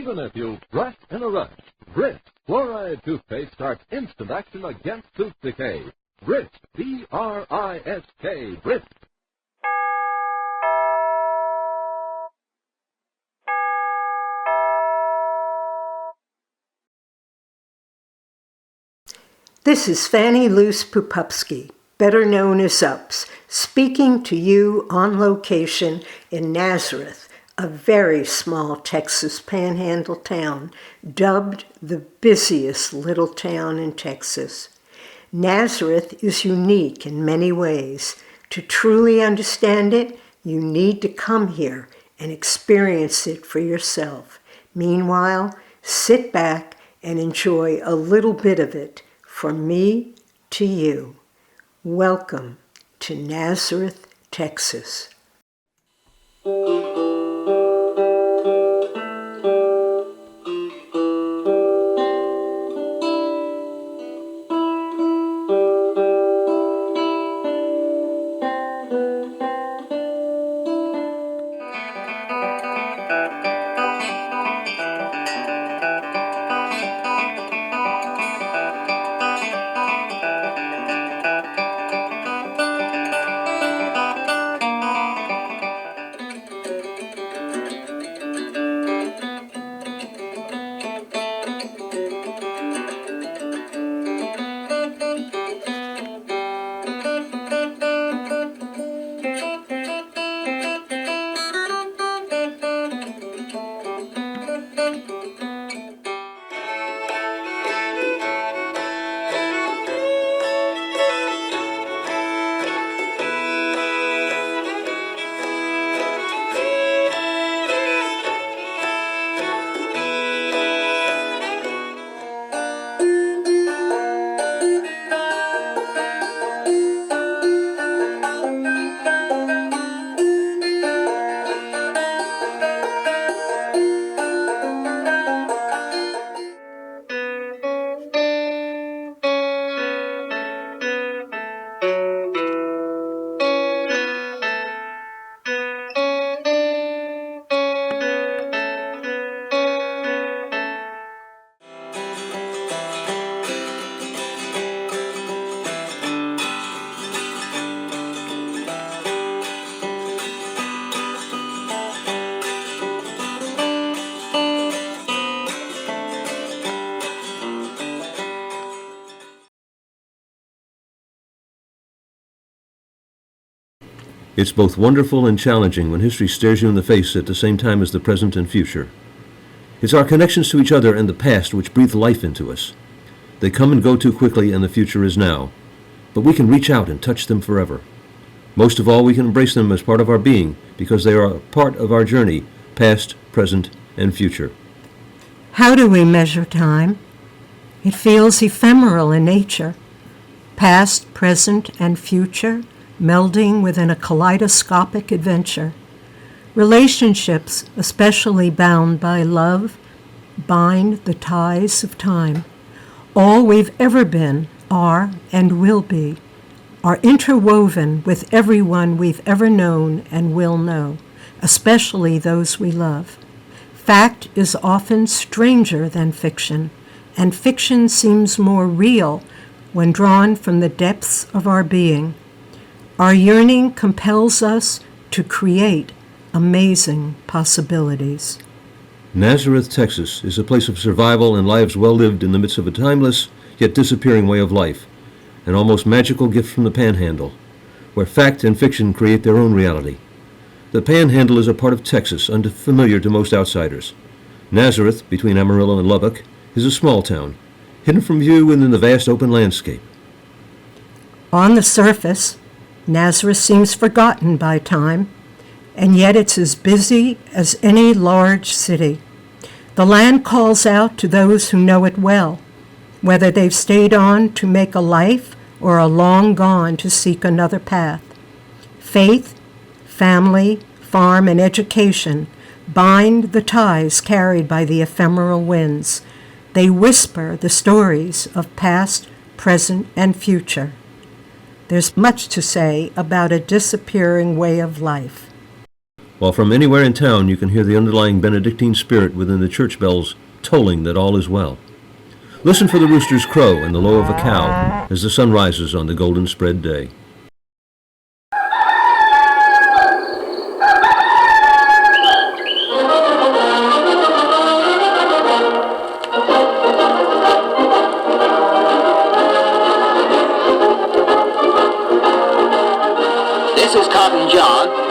even if you brush in a rush. Brist Fluoride Toothpaste starts instant action against tooth decay. Brist, B-R-I-S-K, Brist. This is Fannie Luce Pupupski, better known as Ups, speaking to you on location in Nazareth, a very small Texas panhandle town, dubbed the busiest little town in Texas. Nazareth is unique in many ways. To truly understand it, you need to come here and experience it for yourself. Meanwhile, sit back and enjoy a little bit of it. From me to you, welcome to Nazareth, Texas. It's both wonderful and challenging when history stares you in the face at the same time as the present and future. It's our connections to each other and the past which breathe life into us. They come and go too quickly, and the future is now. But we can reach out and touch them forever. Most of all, we can embrace them as part of our being, because they are a part of our journey, past, present, and future. How do we measure time? It feels ephemeral in nature. Past, present, and future melding within a kaleidoscopic adventure. Relationships, especially bound by love, bind the ties of time. All we've ever been, are, and will be, are interwoven with everyone we've ever known and will know, especially those we love. Fact is often stranger than fiction, and fiction seems more real when drawn from the depths of our being. Our yearning compels us to create amazing possibilities. Nazareth, Texas is a place of survival and lives well lived in the midst of a timeless yet disappearing way of life, an almost magical gift from the Panhandle, where fact and fiction create their own reality. The Panhandle is a part of Texas unfamiliar to most outsiders. Nazareth, between Amarillo and Lubbock, is a small town, hidden from view within the vast open landscape. On the surface, Nazareth seems forgotten by time, and yet it's as busy as any large city. The land calls out to those who know it well, whether they've stayed on to make a life or are long gone to seek another path. Faith, family, farm, and education bind the ties carried by the ephemeral winds. They whisper the stories of past, present, and future. There's much to say about a disappearing way of life. while from anywhere in town you can hear the underlying Benedictine spirit within the church bells tolling that all is well. Listen for the rooster's crow and the low of a cow as the sun rises on the golden spread day. This is Cotton John.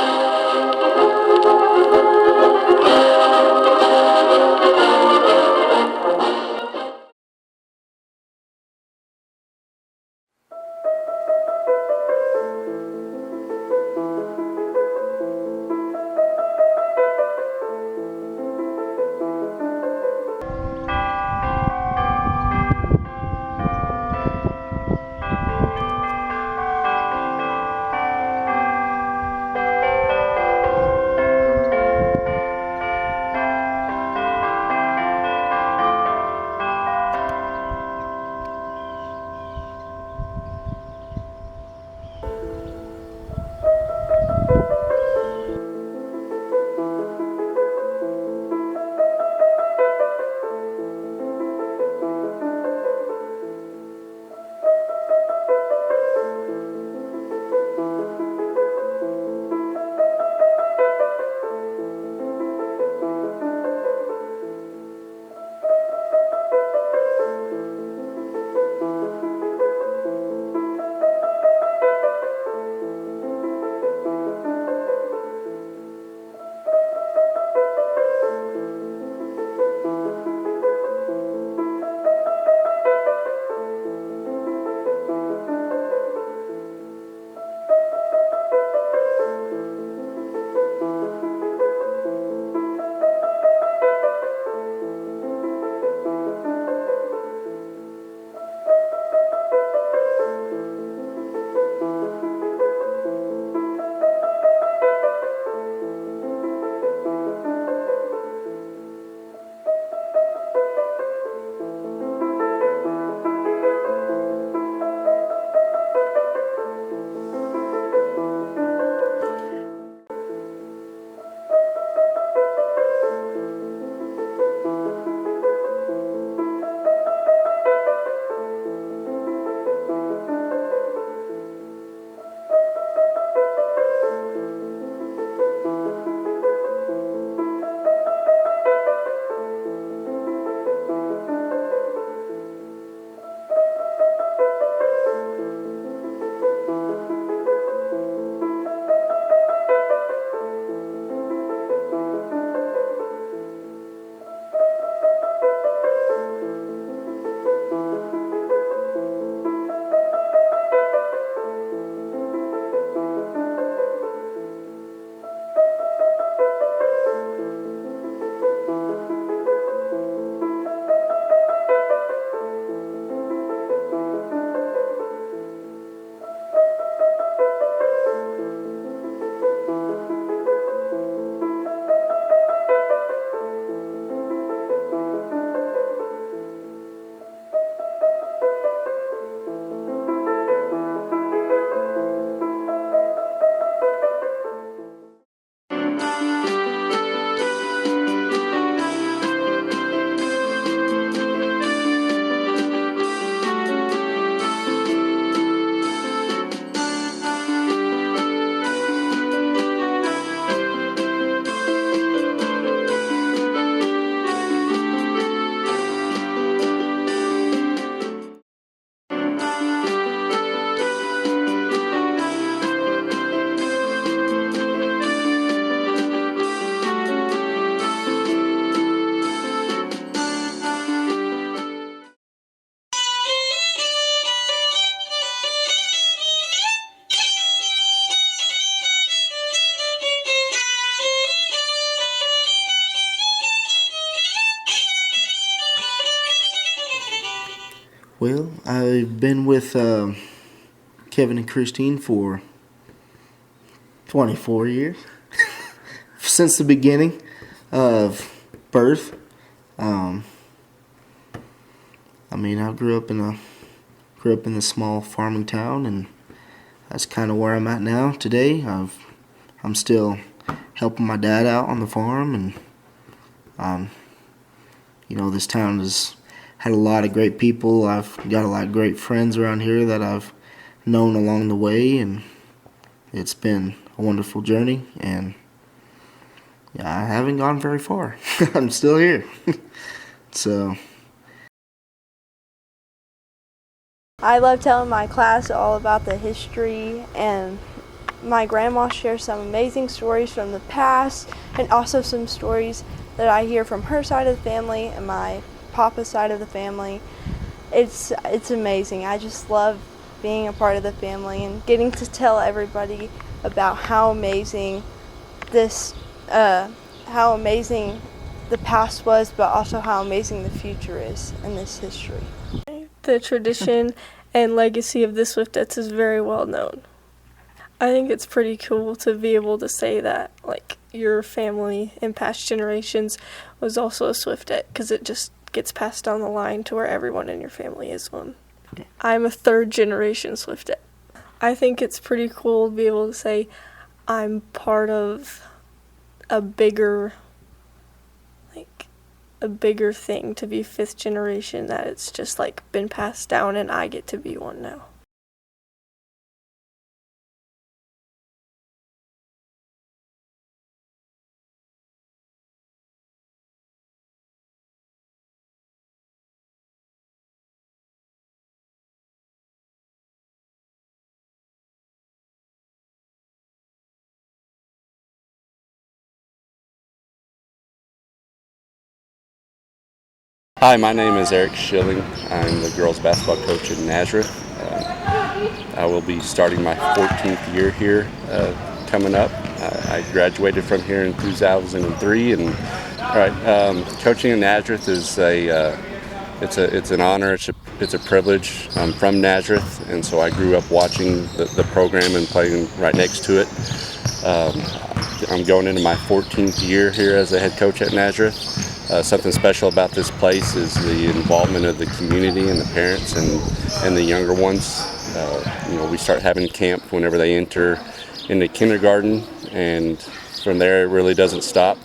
Well, I've been with Kevin and Christine for 24 years. Since the beginning of birth. I grew up in a small farming town, and that's kind of where I'm at now today. I'm still helping my dad out on the farm, and this town has had a lot of great people. I've got a lot of great friends around here that I've known along the way, and it's been a wonderful journey, and I haven't gone very far. I'm still here. So I love telling my class all about the history, and my grandma shares some amazing stories from the past, and also some stories that I hear from her side of the family and my papa's side of the family. It's amazing. I just love being a part of the family and getting to tell everybody about how amazing the past was, but also how amazing the future is in this history. The tradition and legacy of the Swiftettes is very well known. I think it's pretty cool to be able to say that, like, your family in past generations was also a Swiftette, because it just gets passed down the line to where everyone in your family is one. I'm a third generation Swiftette. I think it's pretty cool to be able to say I'm part of a bigger thing, to be fifth generation, that it's just like been passed down and I get to be one now. Hi, my name is Eric Schilling. I'm the girls basketball coach at Nazareth. I will be starting my 14th year here coming up. I graduated from here in 2003, and coaching at Nazareth is it's an honor. It's a privilege. I'm from Nazareth, and so I grew up watching the program and playing right next to it. I'm going into my 14th year here as a head coach at Nazareth. Something special about this place is the involvement of the community and the parents and the younger ones. We start having camp whenever they enter into kindergarten, and from there it really doesn't stop.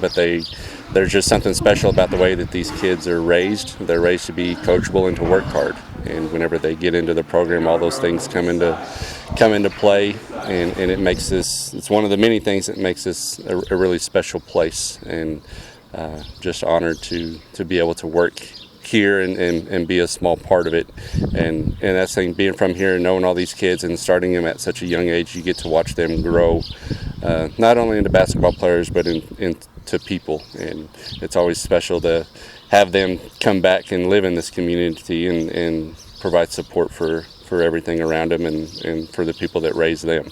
But there's just something special about the way that these kids are raised. They're raised to be coachable and to work hard. And whenever they get into the program, all those things come into play, and it makes this, it's one of the many things that makes this a really special place, and just honored to be able to work here and be a small part of it. And that's the thing, being from here and knowing all these kids and starting them at such a young age, you get to watch them grow, not only into basketball players, but into people. And it's always special to have them come back and live in this community and provide support for everything around them and for the people that raise them.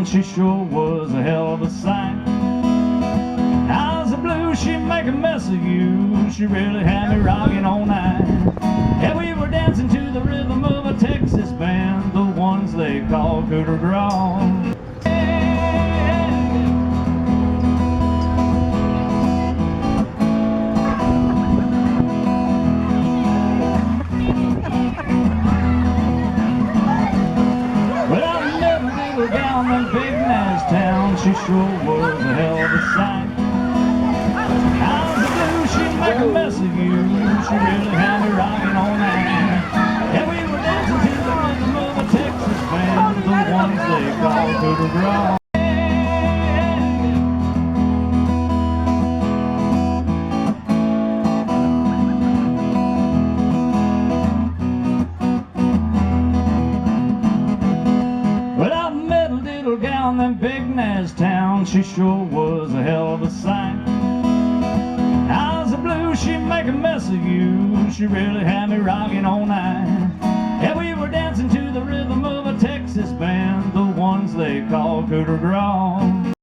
She sure was a hell of a sight. How's the blues, she make a mess of you. She really had me rocking all night. And we were dancing to the rhythm of a Texas band, the ones they call Coup de Grace. She sure was a hell of a sight. How's the blues, she'd make a mess of you. She really had me rocking all night. And we were dancing to the rhythm of a Texas band, the ones they call Coup de Grace. She sure was a hell of a sight. How's the blues? of you. She really had me rocking all night. And we were dancing to the rhythm of a Texas band, the ones they call coup de grace.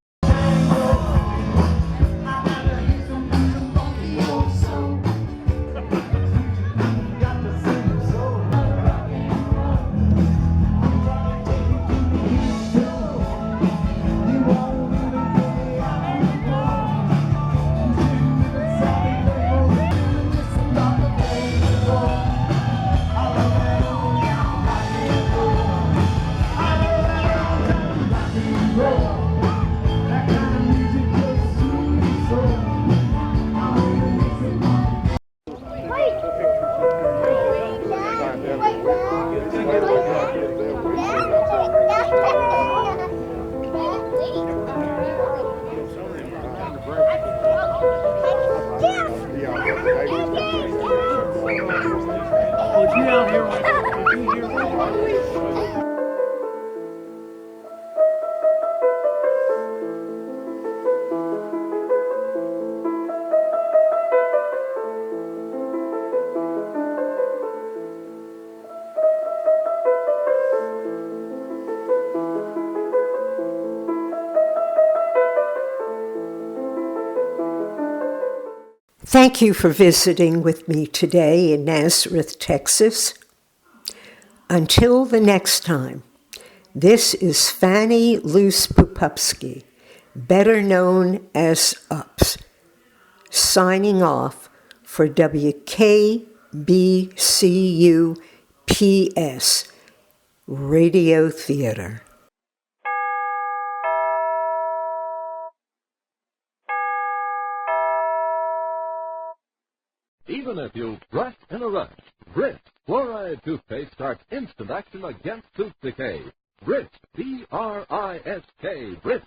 Thank you for visiting with me today in Nazareth, Texas. Until the next time, this is Fanny Luce Pupupski, better known as UPS, signing off for WKBCU PS Radio Theater. Even if you brush in a rush, Brit Fluoride Toothpaste starts instant action against tooth decay. Brit, B-R-I-S-K, Brit